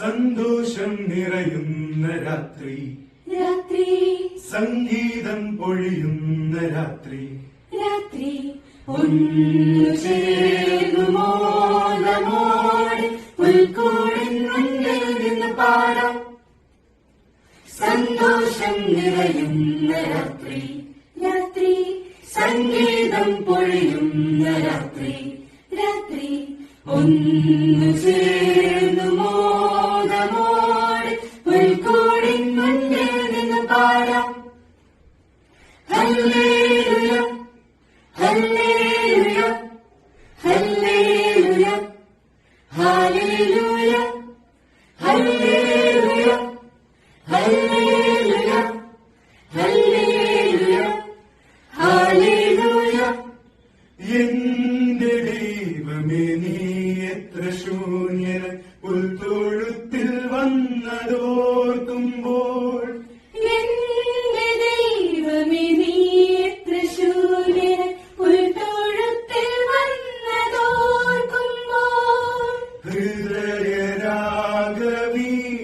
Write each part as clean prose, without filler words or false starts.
സന്തോഷം നിറയുന്ന രാത്രി, രാത്രി സംഗീതം പൊഴിയുന്ന രാത്രി, രാത്രി ഒന്നു ചേർന്നു മോദമോടെ പുൽക്കൂടിൻ മുന്നിൽ നിന്ന് പാടാം. സന്തോഷം നിറയുന്ന രാത്രി, രാത്രി സംഗീതം പൊഴിയുന്ന രാത്രി, രാത്രി ഒന്നു ചേർന്നു മോദമോടെ പുൽക്കൂടിൻ മുന്നിൽ നിന്ന് പാടാം. Hallelujah hallelujah hallelujah hallelujah hallelujah hallelujah hallelujah hallelujah. എന്റെ ദൈവമേ നീ എത്ര ശൂന്യന പുൽത്തൊഴുത്തിൽ വന്നതോർക്കുമ്പോൾ, എന്റെ ദൈവമേ നീ എത്ര ശൂന്യൻ പുൽത്തൊഴുത്തിൽ വന്നതോർക്കുമ്പോൾ,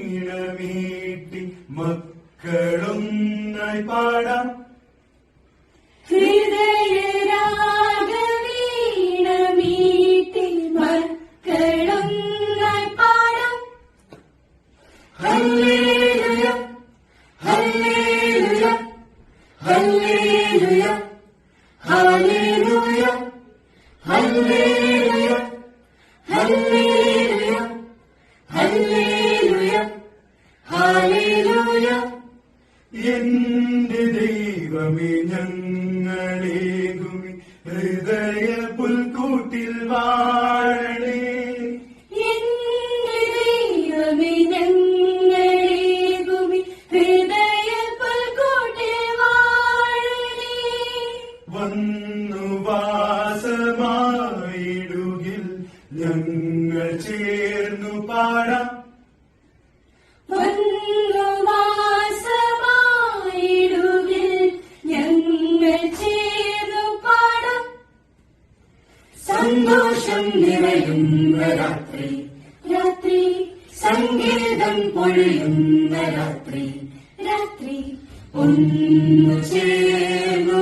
ഹൃദയരാഗവീണമീട്ടി മക്കളൊന്നായി പാടാം. ഹൃദയരാഗവീണമീട്ടി മക്കളൊന്നായി പാടാം. Hallelujah hallelujah hallelujah hallelujah hallelujah hallelujah hallelujah hallelujah. എന്റെ ദൈവമേ ഞങ്ങളേകുമി ഹൃദയ പുൽക്കൂട്ടിൽ വാഴണേ. എന്റെ ദൈവമേ ഞങ്ങളേകുമി ഹൃദയ പുൽക്കൂട്ടിൽ വാഴണേ. വന്നു വാസമായിടുകിൽ ഞങ്ങൾ ചേർന്നു പാടാം. വന്നു വാസമായിടുകിൽ ഞങ്ങൾ ചേർന്നു പാടാം. സന്തോഷം നിറയുന്ന രാത്രി, രാത്രി സംഗീതം പൊഴിയുന്ന രാത്രി, രാത്രി ഒന്നു ചേർന്നു